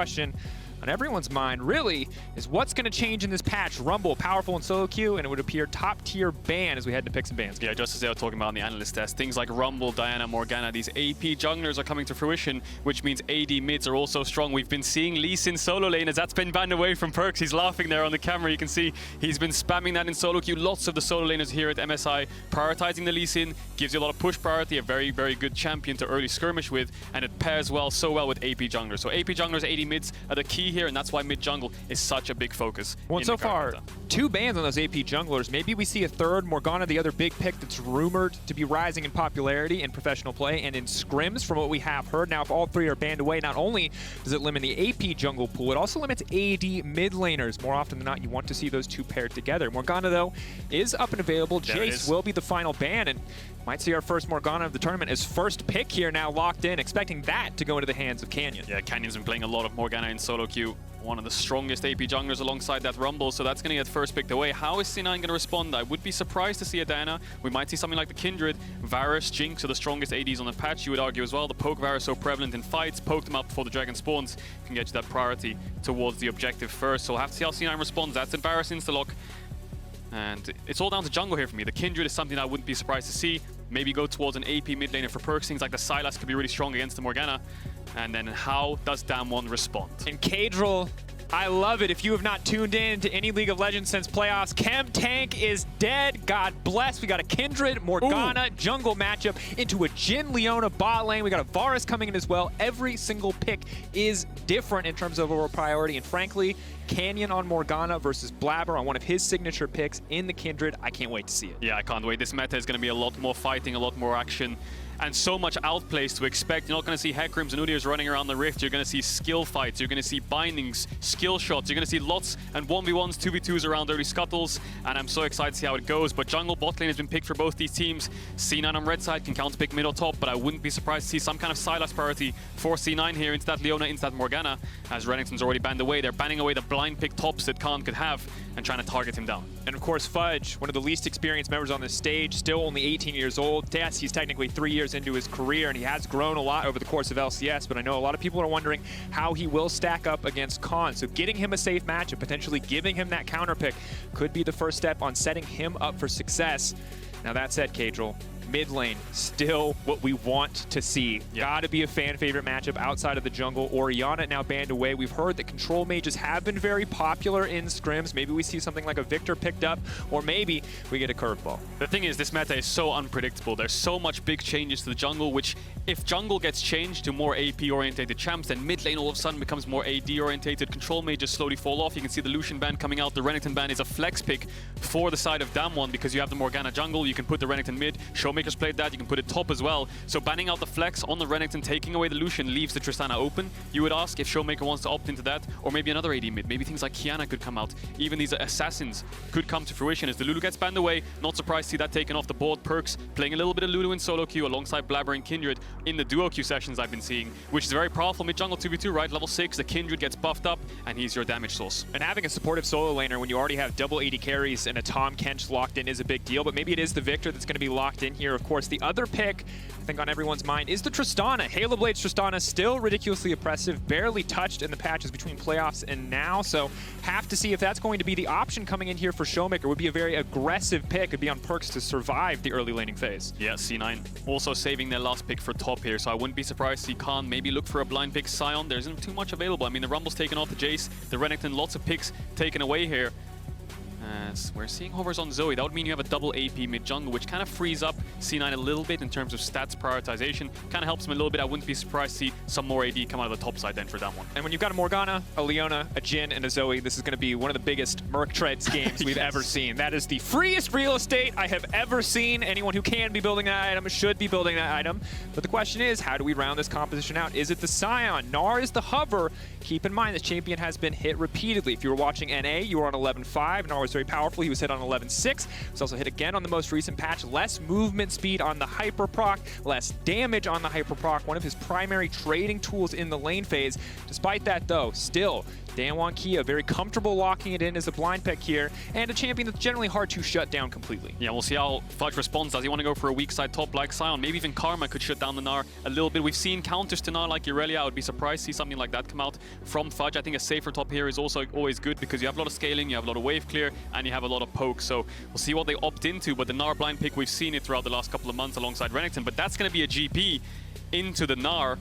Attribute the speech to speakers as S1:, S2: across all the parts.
S1: Question on everyone's mind really is what's going to change in this patch. Rumble, powerful in solo queue, and it would appear top tier ban as we head to pick some bans.
S2: Yeah, just as they were talking about in the analyst test, things like Rumble, Diana, Morgana, these AP junglers are coming to fruition, which means AD mids are also strong. We've been seeing Lee Sin solo lane as that's been banned away from Perks. He's laughing there on the camera. You can see he's been spamming that in solo queue. Lots of the solo laners here at MSI prioritizing the Lee Sin, gives you a lot of push priority, a very, very good champion to early skirmish with, and it pairs so well with AP junglers. So AP junglers, AD mids are the key here, and that's why mid jungle is such a big focus.
S1: Well, so far, 2 bans on those AP junglers. Maybe we see a third, Morgana, the other big pick that's rumored to be rising in popularity in professional play and in scrims from what we have heard. Now, if all 3 are banned away, not only does it limit the AP jungle pool, it also limits AD mid laners. More often than not, you want to see those 2 paired together. Morgana, though, is up and available. Jace will be the final ban, and might see our first Morgana of the tournament as first pick here now locked in, expecting that to go into the hands of Canyon. Yeah,
S2: Canyon's been playing a lot of Morgana in solo queue. One of the strongest AP junglers alongside that Rumble, so that's going to get first picked away. How is C9 going to respond? I would be surprised to see a Diana. We might see something like the Kindred. Varus, Jinx are the strongest ADs on the patch, you would argue as well. The poke Varus so prevalent in fights, poke them up before the dragon spawns, can get you that priority towards the objective first. So we'll have to see how C9 responds. That's in Varus insta-lock. And it's all down to jungle here for me. The Kindred is something I wouldn't be surprised to see. Maybe go towards an AP mid laner for perks. Things like the Sylas could be really strong against the Morgana. And then how does Damwon respond?
S1: And Cadril, I love it. If you have not tuned in to any League of Legends since playoffs, Chem Tank is dead. God bless. We got a Kindred, Morgana, jungle matchup into a Jhin Leona bot lane. We got a Varus coming in as well. Every single pick is different in terms of overall priority. And frankly, Canyon on Morgana versus Blabber on one of his signature picks in the Kindred. I can't wait to see it.
S2: Yeah, I can't wait. This meta is going to be a lot more fighting, a lot more action, and so much outplays to expect. You're not going to see Hecarim's and Udyrs running around the Rift. You're going to see skill fights. You're going to see bindings, skill shots. You're going to see lots and 1v1s, 2v2s around early scuttles. And I'm so excited to see how it goes. But jungle bot lane has been picked for both these teams. C9 on red side can counterpick mid or top, but I wouldn't be surprised to see some kind of Sylas priority for C9 here into that Leona, into that Morgana. As Renekton's already banned away. They're banning away the blind pick tops that Khan could have and trying to target him down.
S1: And of course, Fudge, one of the least experienced members on this stage, still only 18 years old. Yes, he's technically 3 years into his career, and he has grown a lot over the course of LCS, but I know a lot of people are wondering how he will stack up against Khan. So getting him a safe match and potentially giving him that counter pick could be the first step on setting him up for success. Now that said, Cadril, mid lane, still what we want to see. Gotta be a fan favorite matchup outside of the jungle. Orianna now banned away. We've heard that control mages have been very popular in scrims. Maybe we see something like a Victor picked up, or maybe we get a curveball.
S2: The thing is, this meta is so unpredictable. There's so much big changes to the jungle, which if jungle gets changed to more AP-orientated champs, then mid lane all of a sudden becomes more AD-orientated. Control mages slowly fall off. You can see the Lucian ban coming out. The Renekton ban is a flex pick for the side of Damwon because you have the Morgana jungle. You can put the Renekton mid. Showmaker's played that. You can put it top as well. So banning out the flex on the Renekton, taking away the Lucian, leaves the Tristana open. You would ask if Showmaker wants to opt into that, or maybe another AD mid. Maybe things like Kiana could come out. Even these assassins could come to fruition as the Lulu gets banned away. Not surprised to see that taken off the board. Perks playing a little bit of Lulu in solo queue alongside Blabber and Kindred in the duo queue sessions I've been seeing, which is very powerful mid-jungle 2v2, right? Level 6, the Kindred gets buffed up, and he's your damage source.
S1: And having a supportive solo laner when you already have double AD carries and a Tom Kench locked in is a big deal, but maybe it is the Victor that's going to be locked in here. Of course, the other pick, I think on everyone's mind, is the Tristana. Halo Blade's Tristana still ridiculously oppressive, barely touched in the patches between playoffs and now, so have to see if that's going to be the option coming in here for Showmaker. Would be a very aggressive pick. It'd be on Perks to survive the early laning phase.
S2: Yeah, C9 also saving their last pick for top here, so I wouldn't be surprised to see Khan maybe look for a blind pick Sion. There isn't too much available. I mean, the Rumble's taken off the Jace, the Renekton, lots of picks taken away here. As we're seeing hovers on Zoe, that would mean you have a double AP mid-jungle, which kind of frees up C9 a little bit in terms of stats prioritization. Kind of helps him a little bit. I wouldn't be surprised to see some more AD come out of the top side then for that one.
S1: And when you've got a Morgana, a Leona, a Jhin, and a Zoe, this is going to be one of the biggest Merc Treads games we've ever seen. That is the freest real estate I have ever seen. Anyone who can be building that item should be building that item. But the question is, how do we round this composition out? Is it the Sion? Gnar is the hover. Keep in mind, this champion has been hit repeatedly. If you were watching NA, you were on 11.5. Gnar was very powerful. He was hit on 11.6. Was also hit again on the most recent patch. Less movement speed on the hyper proc, less damage on the hyper proc, one of his primary trading tools in the lane phase. Despite that though, still Danwon Kia very comfortable locking it in as a blind pick here, and a champion that's generally hard to shut down completely.
S2: Yeah, we'll see how Fudge responds. Does he want to go for a weak side top like Sion? Maybe even Karma could shut down the Gnar a little bit. We've seen counters to Gnar like Irelia. I would be surprised to see something like that come out from Fudge. I think a safer top here is also always good because you have a lot of scaling, you have a lot of wave clear, and you have a lot of poke. So we'll see what they opt into, but the Gnar blind pick, we've seen it throughout the last couple of months alongside Renekton, but that's going to be a GP into the Gnar.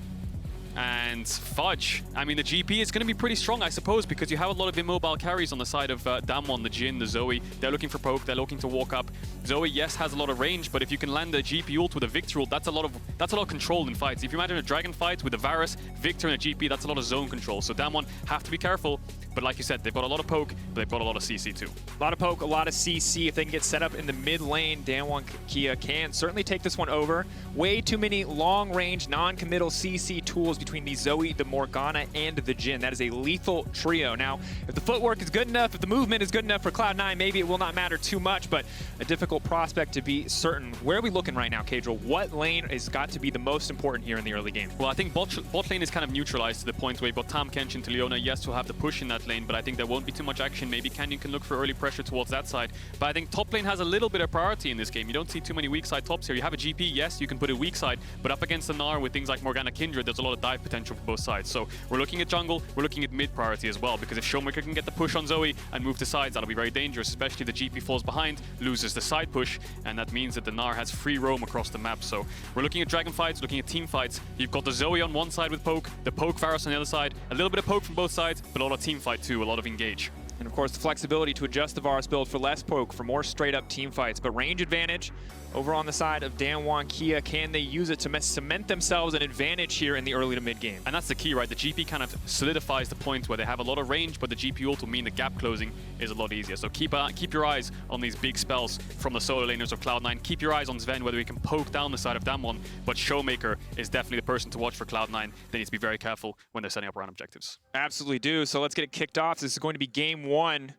S2: And Fudge, I mean, the GP is going to be pretty strong, I suppose, because you have a lot of immobile carries on the side of Damwon, the Jhin, the Zoe. They're looking for poke, they're looking to walk up. Zoe, yes, has a lot of range, but if you can land a GP ult with a Victor ult, that's a lot of control in fights. If you imagine a Dragon fight with a Varus, Victor, and a GP, that's a lot of zone control. So Damwon have to be careful. But like you said, they've got a lot of poke, but they've got a lot of CC too.
S1: A lot of poke, a lot of CC. If they can get set up in the mid lane, Danwon Kia can certainly take this one over. Way too many long-range, non-committal CC tools between the Zoe, the Morgana, and the Jhin. That is a lethal trio. Now, if the footwork is good enough, if the movement is good enough for Cloud9, maybe it will not matter too much, but a difficult prospect to be certain. Where are we looking right now, Kadril? What lane has got to be the most important here in the early game?
S2: Well, I think bot lane is kind of neutralized to the point where you've got Tam Kench into Leona. Yes, we'll have to push in that lane, but I think there won't be too much action. Maybe Canyon can look for early pressure towards that side. But I think top lane has a little bit of priority in this game. You don't see too many weak side tops here. You have a GP, yes, you can put a weak side, but up against the Gnar with things like Morgana Kindred, there's a lot of dive potential for both sides. So we're looking at jungle, we're looking at mid priority as well, because if Showmaker can get the push on Zoe and move to sides, that'll be very dangerous, especially if the GP falls behind, loses the side push, and that means that the Gnar has free roam across the map. So we're looking at dragon fights, looking at team fights. You've got the Zoe on one side with poke, the poke Varus on the other side, a little bit of poke from both sides, but a lot of team fight too, a lot of engage.
S1: And of course, the flexibility to adjust the Varus build for less poke, for more straight-up team fights. But range advantage over on the side of Danwon Kia. Can they use it to cement themselves an advantage here in the early to mid game?
S2: And that's the key, right? The GP kind of solidifies the point where they have a lot of range, but the GP ult will mean the gap closing is a lot easier. So keep your eyes on these big spells from the solo laners of Cloud9. Keep your eyes on Sven, whether he can poke down the side of Damwon, but Showmaker is definitely the person to watch for Cloud9. They need to be very careful when they're setting up round objectives.
S1: Absolutely do. So let's get it kicked off. This is going to be game one.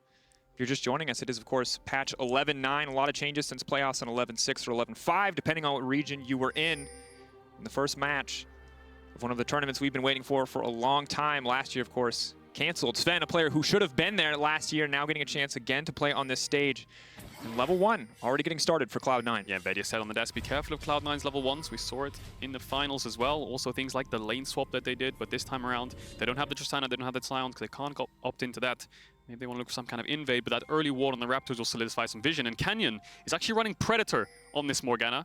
S1: If you're just joining us, it is, of course, patch 11.9. A lot of changes since playoffs on 11.6 or 11.5, depending on what region you were in the first match of one of the tournaments we've been waiting for a long time. Last year, of course, canceled. Sven, a player who should have been there last year, now getting a chance again to play on this stage. And level 1, already getting started for Cloud9.
S2: Yeah, Vedia said on the desk, be careful of Cloud9's level 1s. We saw it in the finals as well. Also things like the lane swap that they did, but this time around, they don't have the Tristana, they don't have the Sion, because they can't opt into that. Maybe they want to look for some kind of invade, but that early ward on the Raptors will solidify some vision. And Canyon is actually running Predator on this Morgana.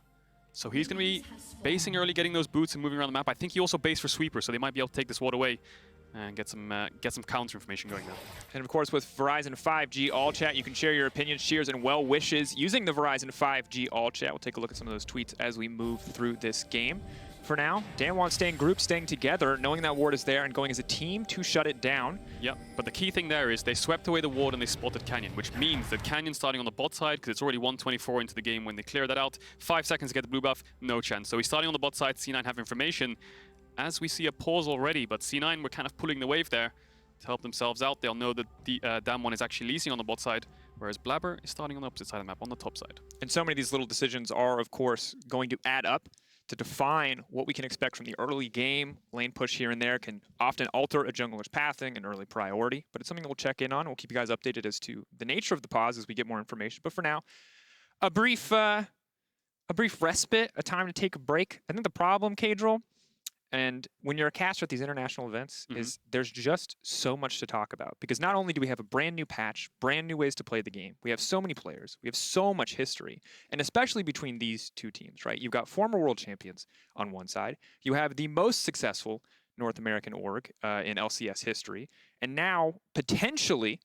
S2: So he's going to be basing early, getting those boots and moving around the map. I think he also based for Sweeper, so they might be able to take this ward away and get some counter information going there.
S1: And of course, with Verizon 5G All Chat, you can share your opinions, cheers, and well wishes using the Verizon 5G All Chat. We'll take a look at some of those tweets as we move through this game. For now, Danwon staying group, staying together, knowing that ward is there and going as a team to shut it down.
S2: Yeah, but the key thing there is they swept away the ward and they spotted Canyon, which means that Canyon's starting on the bot side because it's already 124 into the game when they clear that out. 5 seconds to get the blue buff, no chance. So he's starting on the bot side, C9 have information. As we see a pause already, but C9 were kind of pulling the wave there to help themselves out. They'll know that the Damwon is actually leasing on the bot side, whereas Blabber is starting on the opposite side of the map, on the top side.
S1: And so many of these little decisions are, of course, going to add up to define what we can expect from the early game. Lane push here and there can often alter a jungler's pathing and early priority, but it's something that we'll check in on. We'll keep you guys updated as to the nature of the pause as we get more information. But for now, a brief respite, a time to take a break. I think the problem, Kadril, and when you're a caster at these international events, is there's just so much to talk about. Because not only do we have a brand new patch, brand new ways to play the game, we have so many players, we have so much history, and especially between these two teams, right? You've got former world champions on one side, you have the most successful North American org in LCS history, and now, potentially,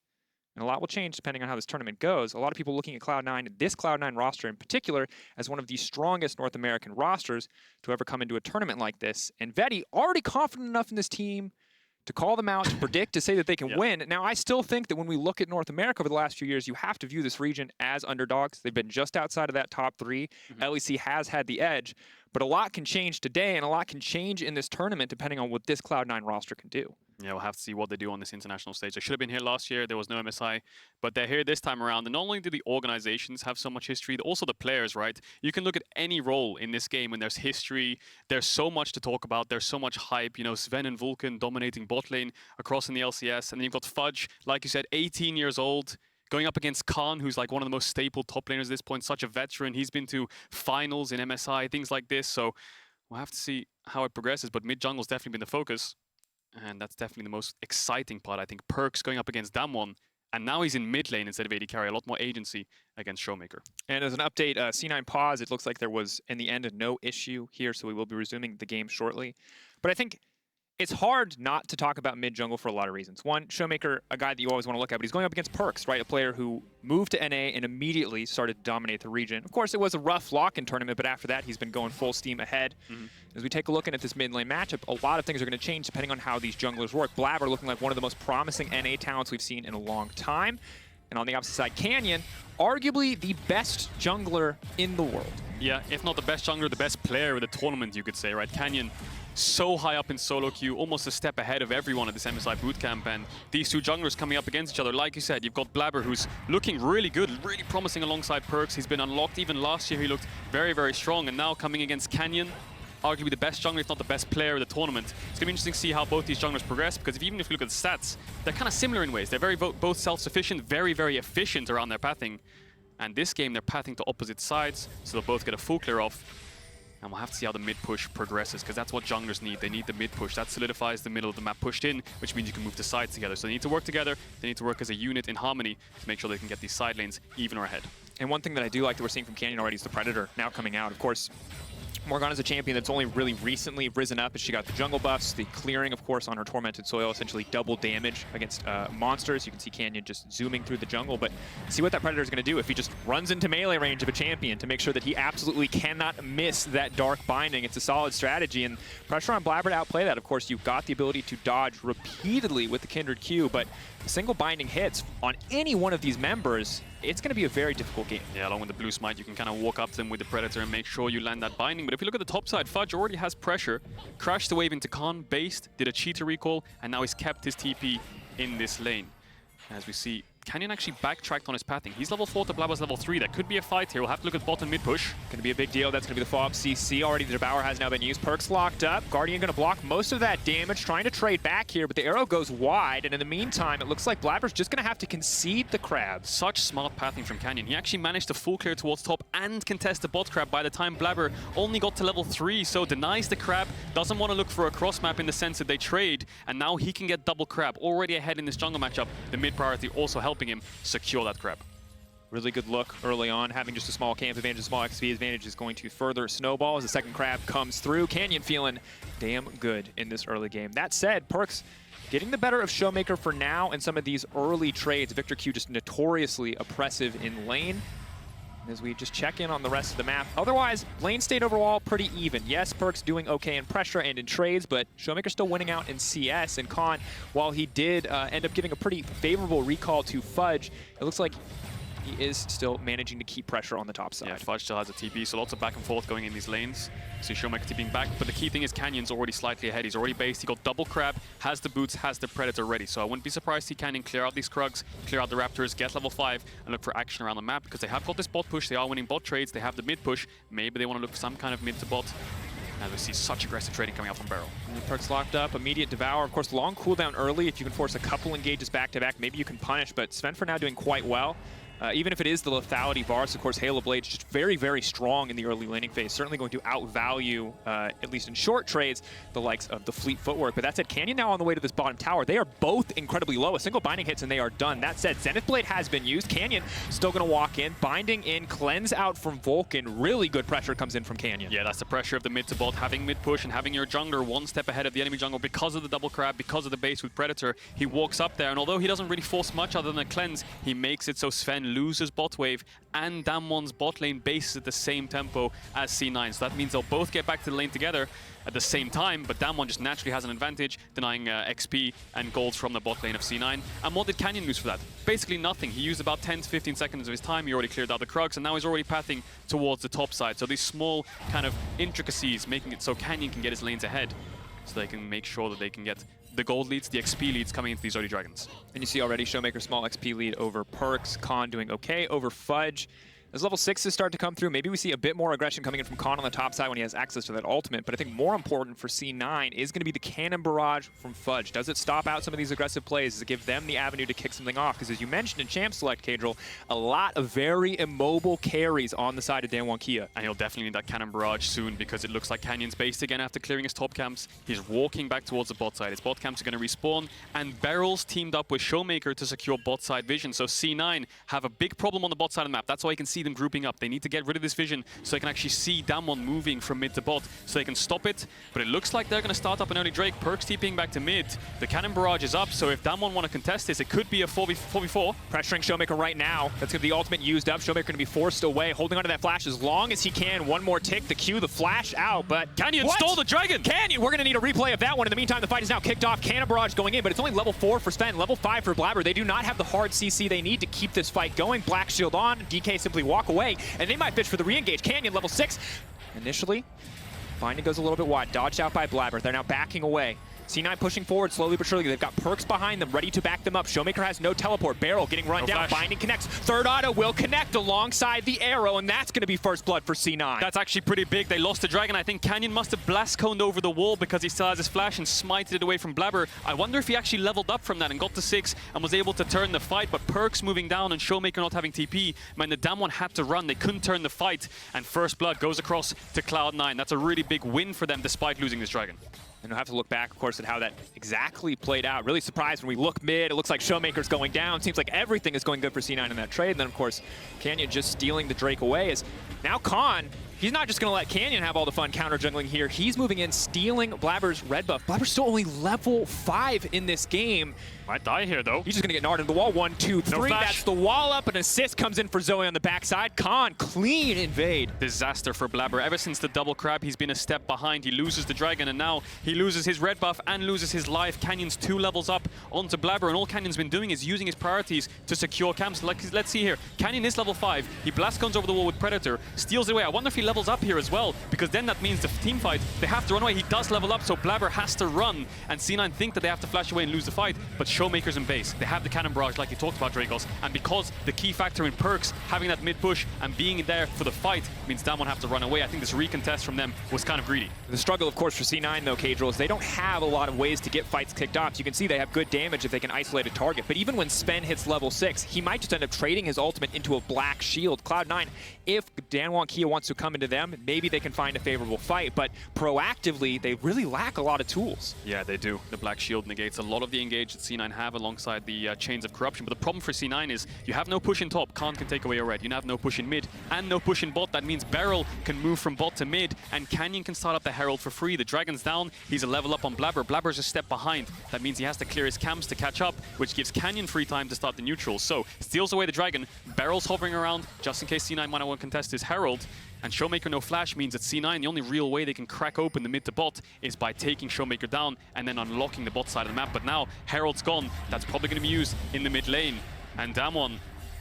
S1: and a lot will change depending on how this tournament goes, a lot of people looking at Cloud9, this Cloud9 roster in particular, as one of the strongest North American rosters to ever come into a tournament like this. And Vedi, already confident enough in this team to call them out, to predict, to say that they can win. Now, I still think that when we look at North America over the last few years, you have to view this region as underdogs. They've been just outside of that top 3. LEC has had the edge, but a lot can change today, and a lot can change in this tournament depending on what this Cloud9 roster can do.
S2: Yeah, we'll have to see what they do on this international stage. They should have been here last year. There was no MSI, but they're here this time around. And not only do the organizations have so much history, also the players, right? You can look at any role in this game and there's history. There's so much to talk about. There's so much hype. You know, Sven and Vulcan dominating bot lane across in the LCS. And then you've got Fudge, like you said, 18 years old, going up against Khan, who's like one of the most staple top laners at this point, such a veteran. He's been to finals in MSI, things like this. So we'll have to see how it progresses. But mid jungle's definitely been the focus. And that's definitely the most exciting part, I think. Perks going up against Damwon, and now he's in mid lane instead of AD carry. A lot more agency against Showmaker.
S1: And as an update, C9 pause, it looks like there was, in the end, no issue here, so we will be resuming the game shortly. But I think it's hard not to talk about mid jungle for a lot of reasons. One, Showmaker, a guy that you always want to look at, but he's going up against Perks, right? A player who moved to NA and immediately started to dominate the region. Of course, it was a rough lock-in tournament, but after that, he's been going full steam ahead. As we take a look at this mid lane matchup, a lot of things are going to change depending on how these junglers work. Blabber looking like one of the most promising NA talents we've seen in a long time. And on the opposite side, Canyon, arguably the best jungler in the world.
S2: Yeah, if not the best jungler, the best player of the tournament, you could say, right? Canyon, so high up in solo queue, almost a step ahead of everyone at this MSI bootcamp, and these two junglers coming up against each other. Like you said, you've got Blabber, who's looking really good, really promising alongside Perks. He's been unlocked. Even last year, he looked very, very strong, and now coming against Canyon, arguably the best jungler, if not the best player of the tournament. It's going to be interesting to see how both these junglers progress, because even if you look at the stats, they're kind of similar in ways. They're very both self-sufficient, very, very efficient around their pathing. And this game, they're pathing to opposite sides, so they'll both get a full clear off. And we'll have to see how the mid push progresses, because that's what junglers need. They need the mid push. That solidifies the middle of the map pushed in, which means you can move the sides together. So they need to work together. They need to work as a unit in harmony to make sure they can get these side lanes even or ahead.
S1: And one thing that I do like that we're seeing from Canyon already is the Predator now coming out. Of course, Morgana's a champion that's only really recently risen up as she got the jungle buffs, the clearing, of course, on her Tormented Soil, essentially double damage against monsters. You can see Canyon just zooming through the jungle, but see what that Predator is going to do if he just runs into melee range of a champion to make sure that he absolutely cannot miss that Dark Binding. It's a solid strategy, and pressure on Blabber to outplay that. Of course, you've got the ability to dodge repeatedly with the Kindred Q, but single binding hits on any one of these members, it's going to be a very difficult game.
S2: Yeah, along with the blue smite, you can kind of walk up to them with the Predator and make sure you land that binding. But if you look at the top side, Fudge already has pressure, crashed the wave into Khan, based, did a cheater recall, and now he's kept his TP in this lane. As we see, Canyon actually backtracked on his pathing. He's level 4 to Blabber's level 3. That could be a fight here. We'll have to look at bot and mid push.
S1: Going to be a big deal. That's going to be the follow-up CC. Already the Devourer has now been used. Perks locked up. Guardian going to block most of that damage, trying to trade back here, but the arrow goes wide, and in the meantime, it looks like Blabber's just going to have to concede the crab.
S2: Such smart pathing from Canyon. He actually managed to full clear towards top and contest the bot crab by the time Blabber only got to level 3, so denies the crab, doesn't want to look for a cross map in the sense that they trade, and now he can get double crab. Already ahead in this jungle matchup, the mid priority also helping him secure that crab.
S1: Really good look early on. Having just a small camp advantage, a small XP advantage is going to further snowball as the second crab comes through. Canyon feeling damn good in this early game. That said, Perks getting the better of Showmaker for now in some of these early trades. Victor Q just notoriously oppressive in lane. As we just check in on the rest of the map. Otherwise, lane state overall pretty even. Yes, Perks doing okay in pressure and in trades, but Showmaker still winning out in CS. And Khan, while he did end up giving a pretty favorable recall to Fudge, it looks like he is still managing to keep pressure on the top side.
S2: Yeah, Fudge still has a TP, so lots of back and forth going in these lanes. See Showmaker TPing back, but the key thing is Canyon's already slightly ahead. He's already based, he got double crab, has the boots, has the Predator ready. So I wouldn't be surprised to see Canyon clear out these Krugs, clear out the Raptors, get level 5, and look for action around the map, because they have got this bot push, they are winning bot trades, they have the mid push. Maybe they want to look for some kind of mid to bot. As we see such aggressive trading coming out from Barrel.
S1: Perks locked up, immediate Devour. Of course, long cooldown early. If you can force a couple engages back-to-back, maybe you can punish, but Sven for now doing quite well. Even if it is the lethality Varus, of course, Halo Blade's just very, very strong in the early laning phase. Certainly going to outvalue, at least in short trades, the likes of the Fleet Footwork. But that said, Canyon now on the way to this bottom tower. They are both incredibly low. A single binding hits and they are done. That said, Zenith Blade has been used. Canyon still going to walk in, binding in, cleanse out from Vulcan. Really good pressure comes in from Canyon.
S2: Yeah, that's the pressure of the mid to bot, having mid push and having your jungler one step ahead of the enemy jungle because of the double crab, because of the base with Predator. He walks up there, and although he doesn't really force much other than a cleanse, he makes it so Sven loses bot wave and Damwon's bot lane bases at the same tempo as C9. So that means they'll both get back to the lane together at the same time, but Damwon just naturally has an advantage, denying XP and golds from the bot lane of C9. And what did Canyon lose for that? Basically nothing. He used about 10 to 15 seconds of his time, he already cleared out the Krugs, and now he's already pathing towards the top side. So these small kind of intricacies making it so Canyon can get his lanes ahead, so they can make sure that they can get the gold leads, the XP leads coming into these early dragons.
S1: And you see already Showmaker small XP lead over Perks, Khan doing okay over Fudge. As level 6s start to come through, maybe we see a bit more aggression coming in from Khan on the top side when he has access to that ultimate, but I think more important for C9 is going to be the cannon barrage from Fudge. Does it stop out some of these aggressive plays? Does it give them the avenue to kick something off? Because as you mentioned in Champ Select, Kadril, a lot of very immobile carries on the side of Danwon Kia.
S2: And he'll definitely need that cannon barrage soon because it looks like Canyon's based again after clearing his top camps. He's walking back towards the bot side. His bot camps are going to respawn, and Beryl's teamed up with Showmaker to secure bot side vision. So C9 have a big problem on the bot side of the map. That's why you can see them grouping up. They need to get rid of this vision so they can actually see Damwon moving from mid to bot so they can stop it. But it looks like they're going to start up an early Drake. Perks TPing back to mid. The cannon barrage is up, so if Damwon want to contest this, it could be a 4v4.
S1: Pressuring Showmaker right now. That's going to be the ultimate used up. Showmaker going to be forced away, holding onto that flash as long as he can. One more tick, the Q, the flash out, but
S2: Canyon stole the dragon!
S1: Canyon! We're going to need a replay of that one. In the meantime, the fight is now kicked off. Cannon barrage going in, but it's only level 4 for Sven, level 5 for Blabber. They do not have the hard CC they need to keep this fight going. Black shield on, DK simply walk away, and they might fish for the re-engage. Canyon, level 6. Initially, Binding goes a little bit wide, dodged out by Blabber. They're now backing away. C9 pushing forward slowly but surely. They've got Perks behind them, ready to back them up. Showmaker has no teleport. Beryl getting run down.
S2: Flash.
S1: Binding connects. Third auto will connect alongside the arrow, and that's going to be first blood for C9.
S2: That's actually pretty big. They lost the dragon. I think Canyon must have blast coned over the wall because he still has his flash and smited it away from Blabber. I wonder if he actually leveled up from that and got to 6 and was able to turn the fight, but Perks moving down and Showmaker not having TP meant the Damwon had to run. They couldn't turn the fight, and first blood goes across to Cloud9. That's a really big win for them despite losing this dragon.
S1: And we'll have to look back, of course, at how that exactly played out. Really surprised when we look mid. It looks like Showmaker's going down. Seems like everything is going good for C9 in that trade. And then, of course, Canyon just stealing the Drake away. As now Khan, he's not just going to let Canyon have all the fun counter jungling here. He's moving in, stealing Blabber's red buff. Blabber's still only level 5 in this game.
S2: Might die here, though.
S1: He's just going to get gnarred into the wall. 1, 2, 3. That's the wall up. An assist comes in for Zoe on the backside. Khan, clean invade.
S2: Disaster for Blabber. Ever since the double crab, he's been a step behind. He loses the dragon, and now he loses his red buff and loses his life. Canyon's 2 levels up onto Blabber, and all Canyon's been doing is using his priorities to secure camps. Like, let's see here. Canyon is level 5. He blast guns over the wall with Predator, steals it away. I wonder if he levels up here as well, because then that means the team fight, they have to run away. He does level up, so Blabber has to run, and C9 think that they have to flash away and lose the fight, but Showmaker's in base. They have the cannon barrage like you talked about, Dragos, and because the key factor in Perks having that mid push and being there for the fight means Damwon have to run away. I think this recontest from them was kind of greedy.
S1: The struggle, of course, for C9, though, Kadril, is they don't have a lot of ways to get fights kicked off. So you can see they have good damage if they can isolate a target, but even when Sven hits level 6, he might just end up trading his ultimate into a black shield. Cloud9, if Danwon Kia wants to come into them, maybe they can find a favorable fight, but proactively, they really lack a lot of tools.
S2: Yeah, they do. The black shield negates a lot of the engage that C9 have alongside the chains of corruption, but the problem for C9 is you have no push in top. Khan can take away your red. You have no push in mid and no push in bot. That means Beryl can move from bot to mid, and Canyon can start up the Herald for free. The dragon's down. He's a level up on Blabber. Blabber's a step behind. That means he has to clear his camps to catch up, which gives Canyon free time to start the neutral. So steals away the dragon. Beryl's hovering around just in case C9 might want to contest his Herald. And Showmaker no flash means that C9, the only real way they can crack open the mid to bot is by taking Showmaker down and then unlocking the bot side of the map. But now Herald's gone. That's probably going to be used in the mid lane. And Damwon,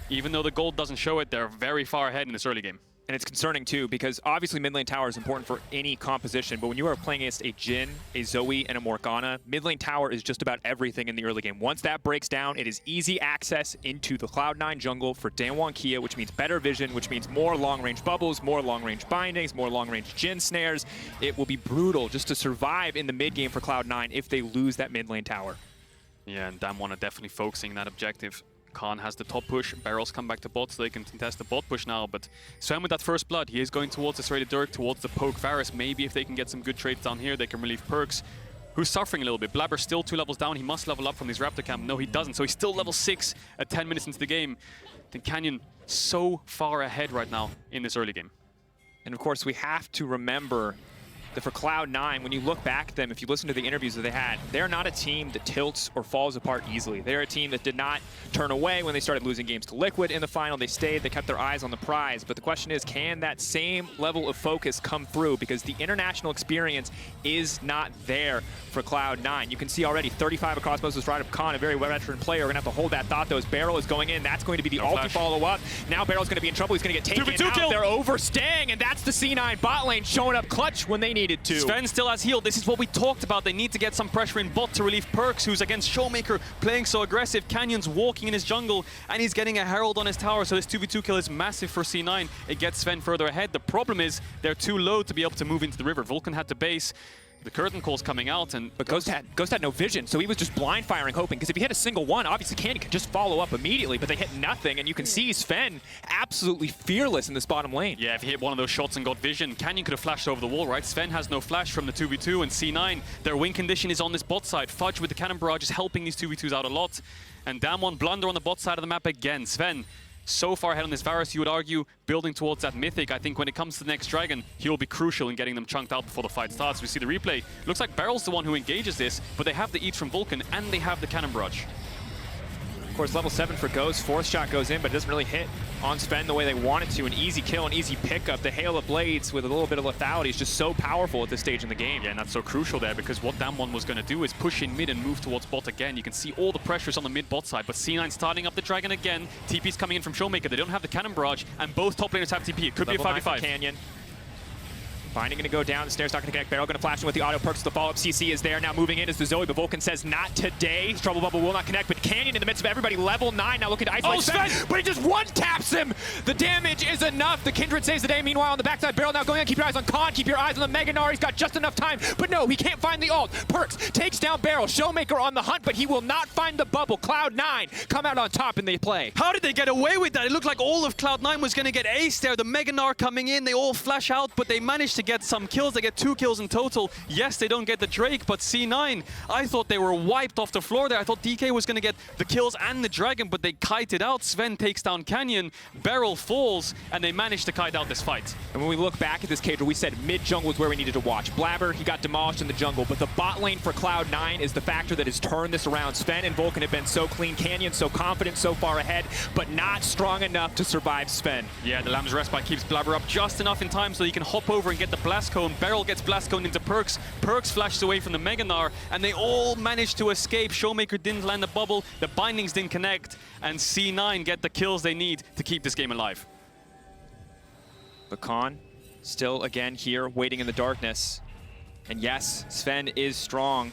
S2: even though the gold doesn't show it, they're very far ahead in this early game.
S1: And it's concerning too, because obviously mid lane tower is important for any composition, but when you are playing against a Jhin, a Zoe, and a Morgana, mid lane tower is just about everything in the early game. Once that breaks down, it is easy access into the Cloud9 jungle for Danwon Kia, which means better vision, which means more long-range bubbles, more long-range bindings, more long-range Jhin snares. It will be brutal just to survive in the mid game for Cloud9 if they lose that mid lane tower.
S2: Yeah, and Damwon are definitely focusing that objective. Khan has the top push. Beryl's come back to bot so they can contest the bot push now, but Sven with that first blood, he is going towards the Serrated Dirk, towards the poke Varus. Maybe if they can get some good trades down here, they can relieve Perks, who's suffering a little bit. Blabber's still 2 levels down. He must level up from his Raptor camp. No, he doesn't, so he's still level 6 at 10 minutes into the game. I think Canyon so far ahead right now in this early game.
S1: And of course, we have to remember that for Cloud9, when you look back at them, if you listen to the interviews that they had, they're not a team that tilts or falls apart easily. They're a team that did not turn away when they started losing games to Liquid in the final. They stayed, they kept their eyes on the prize. But the question is, can that same level of focus come through? Because the international experience is not there for Cloud9. You can see already 35 across most of this ride-up. Khan, a very veteran player, we're going to have to hold that thought, though, as Beryl is going in. That's going to be the ulti follow-up. Now Beryl's going to be in trouble. He's going to get taken out. They're overstaying, and that's the C9 bot lane showing up clutch when they need needed to.
S2: Sven still has healed. This is what we talked about. They need to get some pressure in bot to relieve Perks, who's against Showmaker, playing so aggressive. Canyon's walking in his jungle, and he's getting a Herald on his tower, so this 2v2 kill is massive for C9. It gets Sven further ahead. The problem is they're too low to be able to move into the river. Vulcan had to base. The curtain call's coming out, and
S1: but Ghost had no vision, so he was just blind firing, hoping, because if he hit a single one, obviously Canyon could just follow up immediately, but they hit nothing, and you can see Sven absolutely fearless in this bottom lane.
S2: Yeah, if he hit one of those shots and got vision, Canyon could have flashed over the wall, right? Sven has no flash from the 2v2, and C9, their win condition is on this bot side. Fudge with the cannon barrage is helping these 2v2s out a lot, and Damwon blunder on the bot side of the map again. Sven, so far ahead on this Varus, you would argue, building towards that Mythic. I think when it comes to the next Dragon, he'll be crucial in getting them chunked out before the fight starts. We see the replay. Looks like Barrel's the one who engages this, but they have the eats from Vulcan, and they have the Cannon Barrage.
S1: Of course, level 7 for Ghost. Fourth shot goes in, but it doesn't really hit on Sven the way they want it to. An easy kill, an easy pickup. The Hail of Blades with a little bit of lethality is just so powerful at this stage in the game.
S2: Yeah, and that's so crucial there, because what Damwon was going to do is push in mid and move towards bot again. You can see all the pressures on the mid-bot side, but C9 starting up the Dragon again. TP's coming in from Showmaker. They don't have the Cannon Barrage, and both top laners have TP. It could
S1: Level
S2: be a 5v5.
S1: Canyon. Binding going to go down, the stairs not going to connect. Barrel going to flash in with the auto perks. The follow-up CC is there. Now moving in is the Zoe, but Vulcan says not today. Trouble Bubble will not connect, but Canyon in the midst of everybody. Level 9 now looking to isolate Sven, but he just one-taps him. The damage is enough. The Kindred saves the day. Meanwhile, on the backside, Barrel now going on. Keep your eyes on Khan. Keep your eyes on the Mega Gnar. He's got just enough time, but no, he can't find the ult. Perks takes down Barrel. Showmaker on the hunt, but he will not find the bubble. Cloud9 come out on top in the play.
S2: How did they get away with that? It looked like all of Cloud9 was going to get aced there. The Mega Gnar coming in, they all flash out, but they managed to get some kills. They get 2 kills in total. Yes, they don't get the Drake, but C9, I thought they were wiped off the floor there. I thought DK was going to get the kills and the Dragon, but they kited out. Sven takes down Canyon, Beryl falls, and they managed to kite out this fight.
S1: And when we look back at this Cager, we said mid-jungle is where we needed to watch. Blabber, he got demolished in the jungle, but the bot lane for Cloud9 is the factor that has turned this around. Sven and Vulcan have been so clean, Canyon so confident, so far ahead, but not strong enough to survive Sven.
S2: Yeah, the Lamb's Respite keeps Blabber up just enough in time so he can hop over and get the Blast Cone. Beryl gets Blast Cone into Perks. Perks flashes away from the Mega Gnar, and they all managed to escape. Showmaker didn't land the bubble, the bindings didn't connect, and C9 get the kills they need to keep this game alive.
S1: But Khan still again here, waiting in the darkness. And yes, Sven is strong,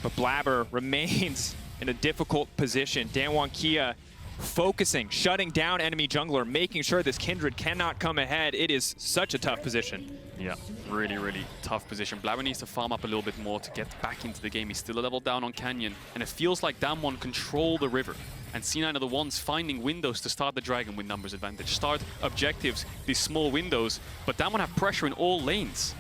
S1: but Blabber remains in a difficult position. Danwon Kia focusing, shutting down enemy jungler, making sure this Kindred cannot come ahead. It is such a tough position.
S2: Yeah, really, really tough position. Blabber needs to farm up a little bit more to get back into the game. He's still a level down on Canyon, and it feels like Damwon control the river. And C9 are the ones finding windows to start the Dragon with numbers advantage. Start objectives, these small windows, but Damwon have pressure in all lanes.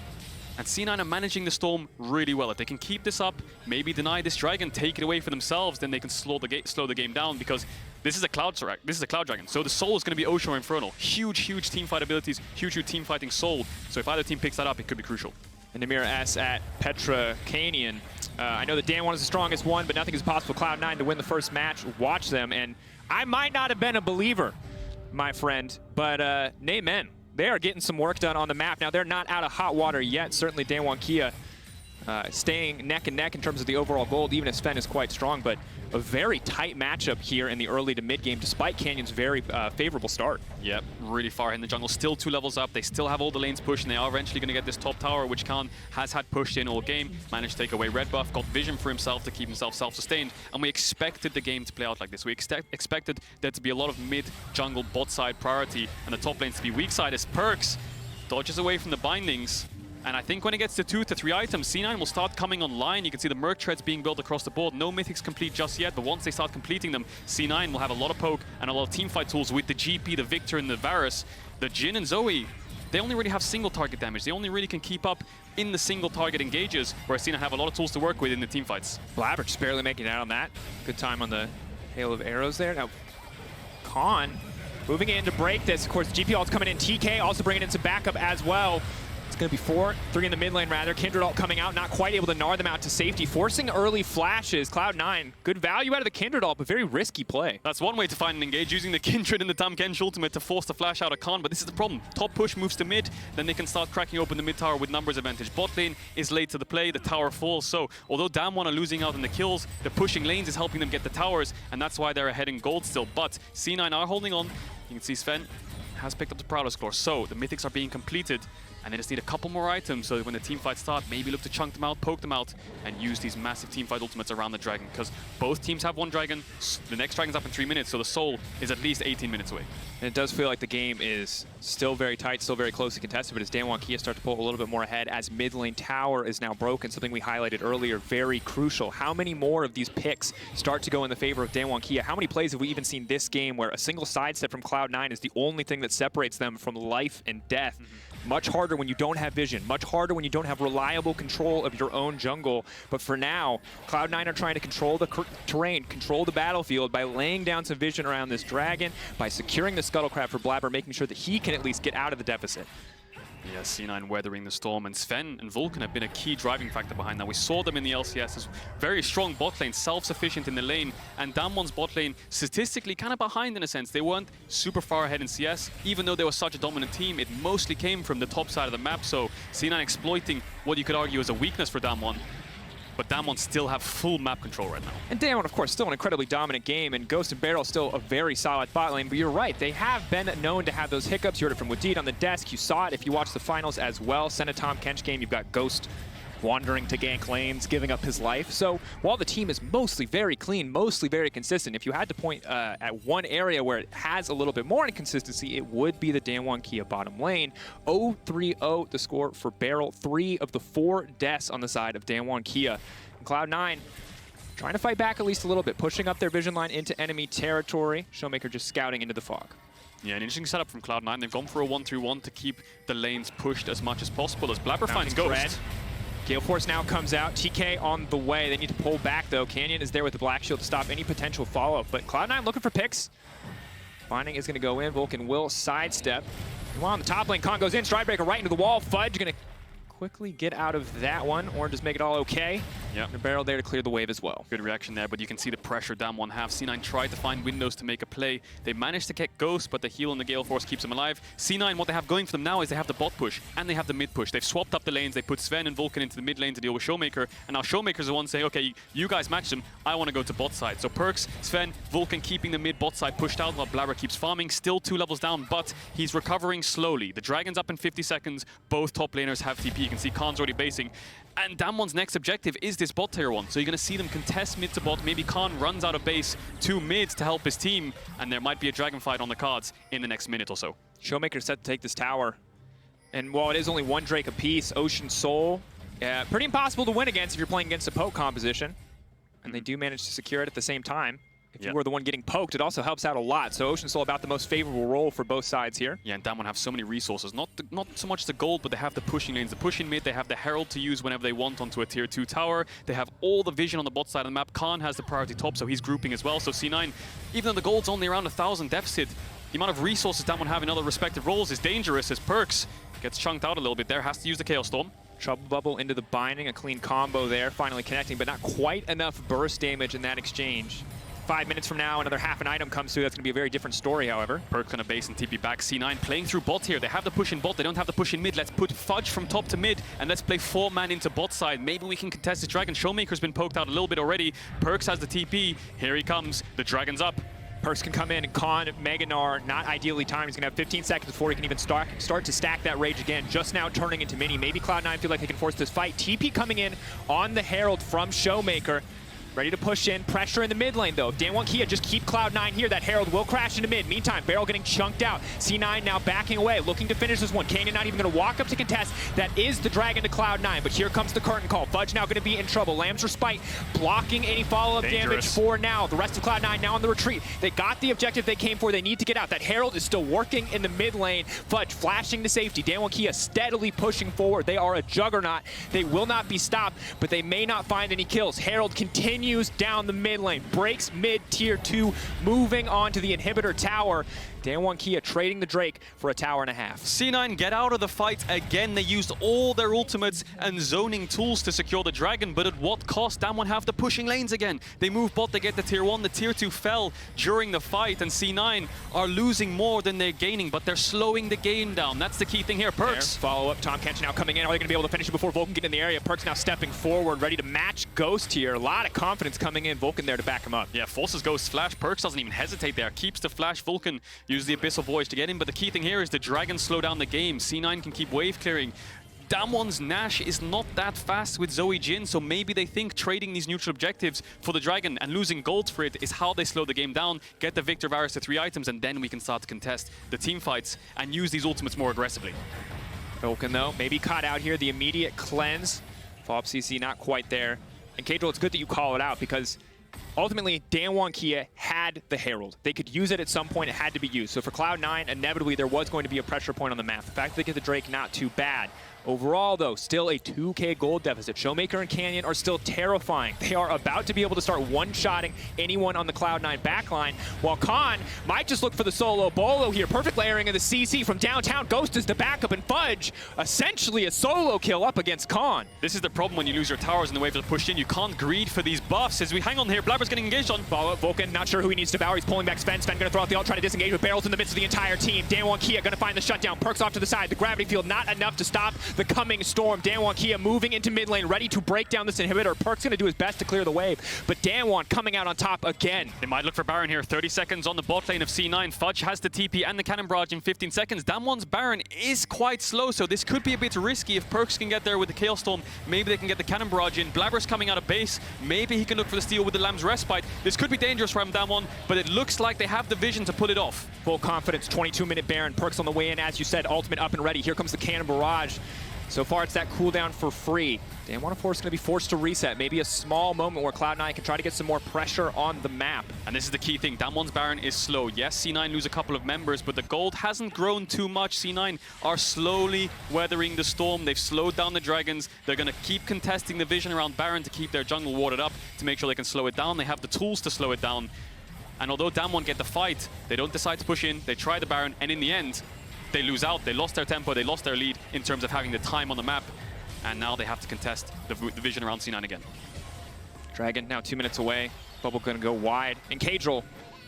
S2: And C9 are managing the Storm really well. If they can keep this up, maybe deny this Dragon, take it away for themselves, then they can slow the game down, because this is a Cloud Dragon. So the Soul is going to be Ocean or Infernal. Huge, huge team fight abilities, huge team fighting Soul. So if either team picks that up, it could be crucial.
S1: And Namira S at Petra Canyon. I know that Danwon is the strongest one, but nothing is possible. Cloud9 to win the first match. Watch them, and I might not have been a believer, my friend, but amen. They are getting some work done on the map. Now, they're not out of hot water yet. Certainly, Danwon Kia staying neck and neck in terms of the overall gold, even if Sven is quite strong. But a very tight matchup here in the early to mid game, despite Canyon's very favorable start.
S2: Yep, really far in the jungle. Still 2 levels up. They still have all the lanes pushed, and they are eventually going to get this top tower, which Khan has had pushed in all game. Managed to take away red buff, got vision for himself to keep himself self-sustained. And we expected the game to play out like this. We expected there to be a lot of mid-jungle bot side priority, and the top lanes to be weak side as Perks dodges away from the bindings. And I think when it gets to 2 to 3 items, C9 will start coming online. You can see the Merc Treads being built across the board. No Mythics complete just yet, but once they start completing them, C9 will have a lot of poke and a lot of teamfight tools with the GP, the Victor, and the Varus. The Jhin and Zoe, they only really have single target damage. They only really can keep up in the single target engages, whereas C9 have a lot of tools to work with in the teamfights.
S1: Blabber just barely making it out on that. Good time on the hail of arrows there. Now, Khan moving in to break this. Of course, GP ult's coming in. TK also bringing in some backup as well. It's going to be 4, 3 in the mid lane rather. Kindred ult coming out, not quite able to gnar them out to safety, forcing early flashes. Cloud9, good value out of the Kindred ult, but very risky play.
S2: That's one way to find an engage, using the Kindred and the Tahm Kench ultimate to force the flash out of Khan, but this is the problem. Top push moves to mid, then they can start cracking open the mid tower with numbers advantage. Bot lane is late to the play, the tower falls, so although Damwon are losing out in the kills, the pushing lanes is helping them get the towers, and that's why they're ahead in gold still. But C9 are holding on. You can see Sven has picked up the Prowler score, so the Mythics are being completed, and they just need a couple more items so that when the teamfights start, maybe look to chunk them out, poke them out, and use these massive teamfight ultimates around the dragon, because both teams have one dragon. The next dragon's up in 3 minutes, so the Soul is at least 18 minutes away.
S1: And it does feel like the game is still very tight, still very closely contested, but as Daewon Kia start to pull a little bit more ahead, as mid lane tower is now broken, something we highlighted earlier, very crucial. How many more of these picks start to go in the favor of Daewon Kia? How many plays have we even seen this game where a single sidestep from Cloud9 is the only thing that separates them from life and death? Much harder when you don't have vision, much harder when you don't have reliable control of your own jungle. But for now, Cloud9 are trying to control the terrain, control the battlefield by laying down some vision around this dragon, by securing the Scuttlecraft for Blabber, making sure that he can at least get out of the deficit.
S2: Yeah, C9 weathering the storm, and Sven and Vulcan have been a key driving factor behind that. We saw them in the LCS as very strong bot lane, self-sufficient in the lane, and Damon's bot lane statistically kind of behind in a sense. They weren't super far ahead in CS, even though they were such a dominant team. It mostly came from the top side of the map, so C9 exploiting what you could argue is a weakness for Damon. But Damon still have full map control right now.
S1: And Damon, of course, still an incredibly dominant game, and Ghost and Beryl still a very solid bot lane, but you're right, they have been known to have those hiccups. You heard it from Wadid on the desk, you saw it if you watched the finals as well. Senatom Kench game, you've got Ghost wandering to gank lanes, giving up his life. So while the team is mostly very clean, mostly very consistent, if you had to point at one area where it has a little bit more inconsistency, it would be the Daewon Kia bottom lane. 0-3-0 the score for Beryl, 3 of the 4 deaths on the side of Daewon Kia. And Cloud9 trying to fight back at least a little bit, pushing up their vision line into enemy territory. Showmaker just scouting into the fog.
S2: Yeah, an interesting setup from Cloud9. They've gone for a 1-3-1 to keep the lanes pushed as much as possible as Blabber finds Ghost.
S1: Gale Force now comes out. TK on the way. They need to pull back, though. Canyon is there with the Black Shield to stop any potential follow-up. But Cloud9 looking for picks. Binding is going to go in. Vulcan will sidestep. Meanwhile, on the top lane, Khan goes in. Stridebreaker right into the wall. Fudge going to quickly get out of that one, or just make it all okay.
S2: Yeah.
S1: The Beryl there to clear the wave as well.
S2: Good reaction there, but you can see the pressure Damwon have. C9 tried to find windows to make a play. They managed to get Ghost, but the heal on the Gale Force keeps them alive. C9, what they have going for them now is they have the bot push, and they have the mid push. They've swapped up the lanes. They put Sven and Vulcan into the mid lane to deal with Showmaker, and now Showmaker's the one saying, okay, you guys match them, I want to go to bot side. So Perks, Sven, Vulcan keeping the mid bot side pushed out while Blabber keeps farming, still 2 levels down, but he's recovering slowly. The Dragon's up in 50 seconds. Both top laners have TP. You can see Khan's already basing. And Damon's next objective is this bot tier 1. So you're going to see them contest mid to bot. Maybe Khan runs out of base to mid to help his team. And there might be a dragon fight on the cards in the next minute or so.
S1: Showmaker set to take this tower. And while it is only 1 Drake apiece, Ocean Soul, pretty impossible to win against if you're playing against a poke composition. And they do manage to secure it at the same time. If you were the one getting poked, it also helps out a lot. So Ocean Soul about the most favorable role for both sides here.
S2: Yeah, and Damwon have so many resources. Not so much the gold, but they have the pushing lanes. The pushing mid, they have the Herald to use whenever they want onto a tier 2 tower. They have all the vision on the bot side of the map. Khan has the priority top, so he's grouping as well. So C9, even though the gold's only around 1,000 deficit, the amount of resources Damwon have in other respective roles is dangerous as Perks gets chunked out a little bit there, has to use the Chaos Storm.
S1: Trouble Bubble into the Binding, a clean combo there, finally connecting, but not quite enough burst damage in that exchange. 5 minutes from now, another half an item comes through. That's going to be a very different story, however.
S2: Perk on a base and TP back. C9 playing through bot here. They have the push in bot. They don't have the push in mid. Let's put Fudge from top to mid, and let's play 4-man into bot side. Maybe we can contest this dragon. Showmaker's been poked out a little bit already. Perks has the TP. Here he comes. The dragon's up.
S1: Perks can come in, and Khan, Meganar, not ideally timed. He's going to have 15 seconds before he can even start to stack that Rage again. Just now turning into Mini. Maybe Cloud9 feel like they can force this fight. TP coming in on the Herald from Showmaker. Ready to push in. Pressure in the mid lane, though. If Daewon Kia just keep Cloud9 here, that Herald will crash into mid. Meantime, Beryl getting chunked out. C9 now backing away, looking to finish this one. Canyon not even going to walk up to contest. That is the Dragon to Cloud9, but here comes the curtain call. Fudge now going to be in trouble. Lamb's Respite blocking any follow-up damage for now. The rest of Cloud9 now on the retreat. They got the objective they came for. They need to get out. That Herald is still working in the mid lane. Fudge flashing to safety. Daewon Kia steadily pushing forward. They are a juggernaut. They will not be stopped, but they may not find any kills. Herald continues down the mid lane, breaks mid tier 2, moving on to the inhibitor tower. Daewon Kia trading the Drake for a tower and a half.
S2: C9 get out of the fight again. They used all their ultimates and zoning tools to secure the dragon, but at what cost? Damwon have the pushing lanes again. They move bot, they get the tier 1. The tier 2 fell during the fight, and C9 are losing more than they're gaining, but they're slowing the game down. That's the key thing here. Perks.
S1: Follow up. Tom Kench now coming in. Are they going to be able to finish it before Vulcan get in the area? Perks now stepping forward, ready to match Ghost here. A lot of combo confidence coming in. Vulcan there to back him up.
S2: Yeah, forces Ghost flash. Perks doesn't even hesitate there. Keeps the flash. Vulcan uses the Abyssal Voyage to get in. But the key thing here is the Dragons slow down the game. C9 can keep wave clearing. Damwon's Nash is not that fast with Zoe Jin, so maybe they think trading these neutral objectives for the Dragon and losing gold for it is how they slow the game down, get the Victor Varus to 3 items, and then we can start to contest the team fights and use these ultimates more aggressively.
S1: Vulcan, though, maybe caught out here. The immediate cleanse. Follow-up CC not quite there. And Cadril, it's good that you call it out because ultimately, Danwon Kia had the Herald. They could use it at some point. It had to be used. So for Cloud9, inevitably, there was going to be a pressure point on the map. The fact that they get the Drake, not too bad. Overall, though, still a 2K gold deficit. Showmaker and Canyon are still terrifying. They are about to be able to start one-shotting anyone on the Cloud9 backline, while Khan might just look for the solo bolo here. Perfect layering of the CC from downtown. Ghost is the backup, and Fudge, essentially a solo kill up against Khan.
S2: This is the problem when you lose your towers and the waves are pushed in. You can't greed for these buffs. As we hang on here, Blabber's getting engaged on.
S1: Follow-up, Vulcan, not sure who he needs to devour. He's pulling back Sven. Sven gonna throw out the ult, trying to disengage with barrels in the midst of the entire team. Danwon Kia gonna find the shutdown. Perks off to the side. The gravity field not enough to stop the coming storm. Danwon Kia moving into mid lane, ready to break down this inhibitor. Perk's gonna do his best to clear the wave, but Danwon coming out on top again.
S2: They might look for Baron here. 30 seconds on the bot lane of C9. Fudge has the TP and the cannon barrage in 15 seconds. Danwon's Baron is quite slow, so this could be a bit risky. If Perks can get there with the Chaos Storm, maybe they can get the cannon barrage in. Blabber's coming out of base. Maybe he can look for the steal with the Lamb's Respite. This could be dangerous for Damwon, but it looks like they have the vision to pull it off.
S1: Full confidence, 22-minute Baron. Perks on the way in, as you said, ultimate up and ready. Here comes the cannon barrage. So far, it's that cooldown for free. Danwon, of course, going to be forced to reset. Maybe a small moment where Cloud9 can try to get some more pressure on the map.
S2: And this is the key thing. Damwon's Baron is slow. Yes, C9 lose a couple of members, but the gold hasn't grown too much. C9 are slowly weathering the storm. They've slowed down the Dragons. They're going to keep contesting the vision around Baron to keep their jungle warded up to make sure they can slow it down. They have the tools to slow it down. And although Damwon get the fight, they don't decide to push in. They try the Baron, and in the end, they lose out. They lost their tempo. They lost their lead in terms of having the time on the map. And now they have to contest the vision around C9 again.
S1: Dragon now 2 minutes away. Bubble gonna go wide. And Cadril,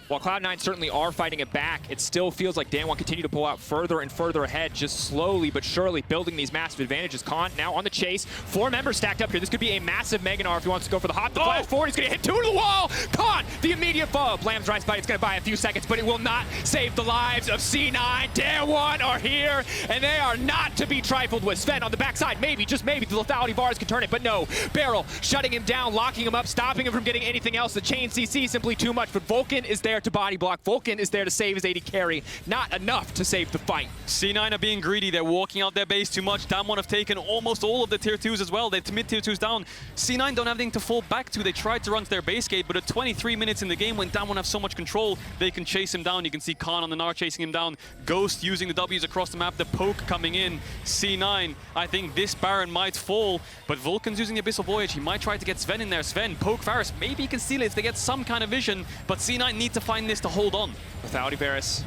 S1: while Cloud9 certainly are fighting it back, it still feels like Danwon continue to pull out further and further ahead, just slowly but surely building these massive advantages. Khan now on the chase. 4 members stacked up here. This could be a massive Meganar if he wants to go for the hop. The flash forward, he's gonna hit 2 to the wall. Khan, the immediate follow. Lamb's Rise Bite, it's gonna buy a few seconds, but it will not save the lives of C9. Danwon are here, and they are not to be trifled with. Sven on the backside, maybe, just maybe, the lethality bars can turn it, but no. Barrel shutting him down, locking him up, stopping him from getting anything else. The chain CC simply too much, but Vulcan is there to body block. Vulcan is there to save his AD carry. Not enough to save the fight.
S2: C9 are being greedy. They're walking out their base too much. Damwon have taken almost all of the tier 2s as well. They're mid-tier 2s down. C9 don't have anything to fall back to. They tried to run to their base gate, but at 23 minutes in the game, when Damwon have so much control, they can chase him down. You can see Khan on the Gnar chasing him down. Ghost using the Ws across the map. The poke coming in. C9, I think this Baron might fall, but Vulcan's using the Abyssal Voyage. He might try to get Sven in there. Sven, poke Varus. Maybe he can steal it if they get some kind of vision, but C9 need to find this to hold on.
S1: Lethality Varus,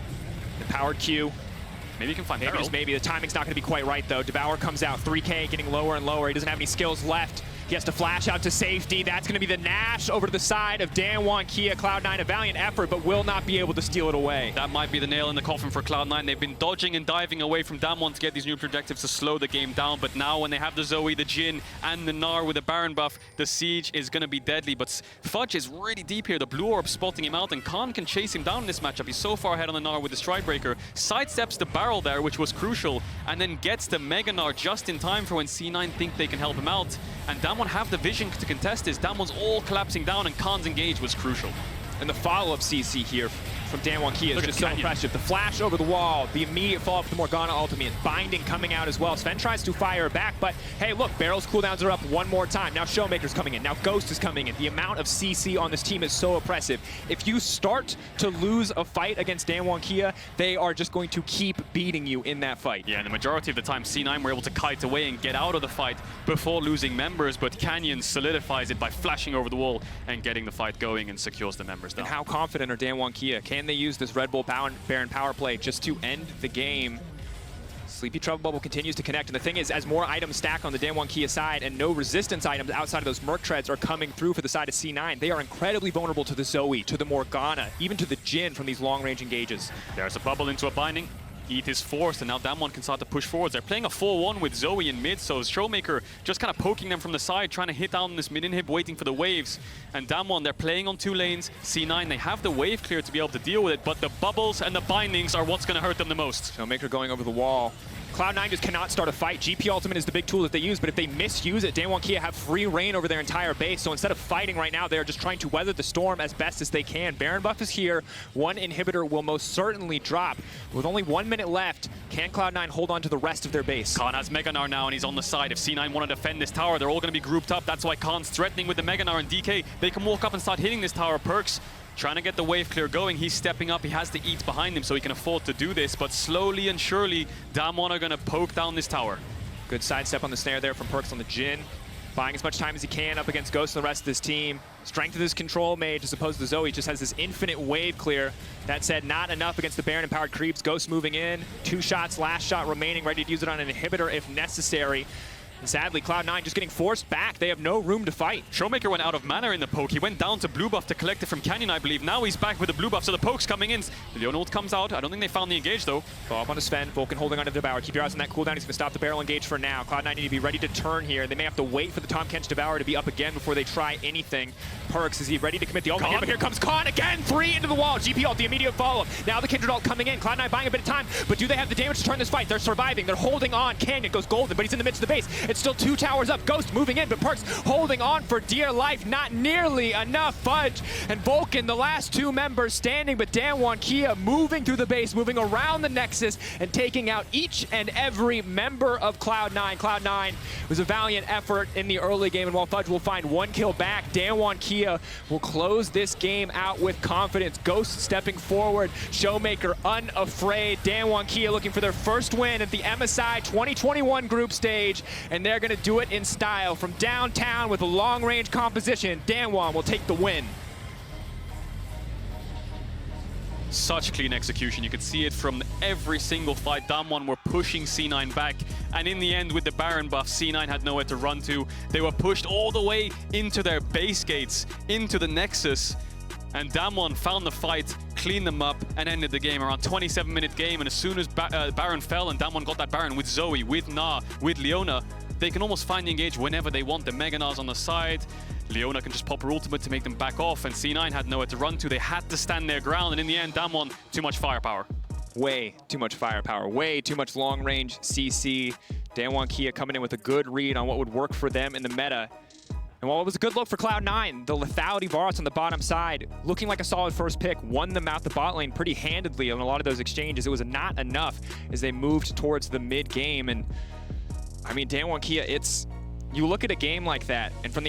S1: the powered Q.
S2: Maybe you can find
S1: Maybe
S2: Barrel.
S1: just maybe. The timing's not going to be quite right, though. Devour comes out, 3K, getting lower and lower. He doesn't have any skills left. He has to flash out to safety. That's going to be the Nash over to the side of Danwon Kia. Cloud9, a valiant effort, but will not be able to steal it away.
S2: That might be the nail in the coffin for Cloud9. They've been dodging and diving away from Damwon to get these new projectives to slow the game down, but now when they have the Zoe, the Jhin, and the Gnar with the Baron buff, the siege is going to be deadly, but Fudge is really deep here. The blue orb spotting him out, and Khan can chase him down in this matchup. He's so far ahead on the Gnar with the Stride Breaker, sidesteps the barrel there, which was crucial, and then gets the Mega Gnar just in time for when C9 think they can help him out. And Damwon have the vision to contest this. Damwon's all collapsing down, and Khan's engage was crucial.
S1: And the follow-up CC here from Danwon Kia is just so
S2: Canyon.
S1: impressive. The flash over the wall, the immediate follow-up with the Morgana ultimate, binding coming out as well. Sven tries to fire back, but hey, look, Barrel's cooldowns are up one more time. Now Showmaker's coming in. Now Ghost is coming in. The amount of CC on this team is so oppressive. If you start to lose a fight against Danwon Kia, they are just going to keep beating you in that fight.
S2: Yeah, and the majority of the time, C9 were able to kite away and get out of the fight before losing members, but Canyon solidifies it by flashing over the wall and getting the fight going and secures the members down.
S1: And how confident are Danwon Kia? Can they use this Red Bull Baron power play just to end the game? Sleepy Trouble Bubble continues to connect, and the thing is, as more items stack on the Danwon Kia side and no resistance items outside of those Merc Treads are coming through for the side of C9, they are incredibly vulnerable to the Zoe, to the Morgana, even to the Jhin from these long-range engages.
S2: There's a bubble into a binding. ETH is forced, and now Damwon can start to push forwards. They're playing a 4-1 with Zoe in mid, so Showmaker just kind of poking them from the side, trying to hit down this mid inhib, waiting for the waves. And Damwon, they're playing on 2 lanes. C9, they have the wave clear to be able to deal with it, but the bubbles and the bindings are what's going to hurt them the most.
S1: Showmaker going over the wall. Cloud9 just cannot start a fight. GP Ultimate is the big tool that they use, but if they misuse it, Damwon Kia have free reign over their entire base. So instead of fighting right now, they're just trying to weather the storm as best as they can. Baron buff is here. One inhibitor will most certainly drop. With only 1 minute left, can Cloud9 hold on to the rest of their base?
S2: Khan has Meganar now, and he's on the side. If C9 want to defend this tower, they're all going to be grouped up. That's why Khan's threatening with the Meganar and DK. They can walk up and start hitting this tower. Perks trying to get the wave clear going. He's stepping up. He has the ETH behind him, so he can afford to do this. But slowly and surely, Damwon are going to poke down this tower.
S1: Good sidestep on the snare there from Perks on the Jhin. Buying as much time as he can up against Ghost and the rest of this team. Strength of this control mage as opposed to Zoe just has this infinite wave clear. That said, not enough against the Baron empowered creeps. Ghost moving in. 2 shots, last shot remaining, ready to use it on an inhibitor if necessary. And sadly, Cloud9 just getting forced back. They have no room to fight.
S2: Showmaker went out of mana in the poke. He went down to blue buff to collect it from Canyon, I believe. Now he's back with the blue buff, so the poke's coming in. The Leona ult comes out. I don't think they found the engage, though.
S1: Follow up on the Sven. Vulcan holding onto the Devour. Keep your eyes on that cooldown. He's going to stop the barrel engage for now. Cloud9 need to be ready to turn here. They may have to wait for the Tahm Kench Devour to be up again before they try anything. Perks, is he ready to commit the ult? But here comes Khan again. 3 into the wall. GP ult, the immediate follow-up. Now the Kindred ult coming in. Cloud9 buying a bit of time, but do they have the damage to turn this fight? They're surviving. They're holding on. Canyon goes golden, but he's in the midst of the base. It's still 2 towers up. Ghost moving in, but Perks holding on for dear life. Not nearly enough. Fudge and Vulcan, the last 2 members standing, but Damwon Kia moving through the base, moving around the Nexus, and taking out each and every member of Cloud9. Cloud9 was a valiant effort in the early game, and while Fudge will find 1 kill back, Damwon Kia will close this game out with confidence. Ghost stepping forward, Showmaker unafraid. Damwon Kia looking for their first win at the MSI 2021 group stage, and they're going to do it in style. From downtown with a long-range composition, Damwon will take the win.
S2: Such clean execution. You could see it from every single fight. Damwon were pushing C9 back, and in the end, with the Baron buff, C9 had nowhere to run to. They were pushed all the way into their base gates, into the Nexus, and Damwon found the fight, cleaned them up, and ended the game. Around 27-minute game, and as soon as Baron fell and Damwon got that Baron with Zoe, with Na, with Leona, they can almost find the engage whenever they want. The Meganar's on the side. Leona can just pop her ultimate to make them back off, and C9 had nowhere to run to. They had to stand their ground, and in the end, Damwon, too much firepower.
S1: Way too much firepower, way too much long-range CC. Damwon Kia coming in with a good read on what would work for them in the meta. And while it was a good look for Cloud9, the lethality Varus on the bottom side, looking like a solid first pick, won them out the bot lane pretty handedly on a lot of those exchanges. It was not enough as they moved towards the mid-game. And I mean, Damwon Kia, you look at a game like that, and from the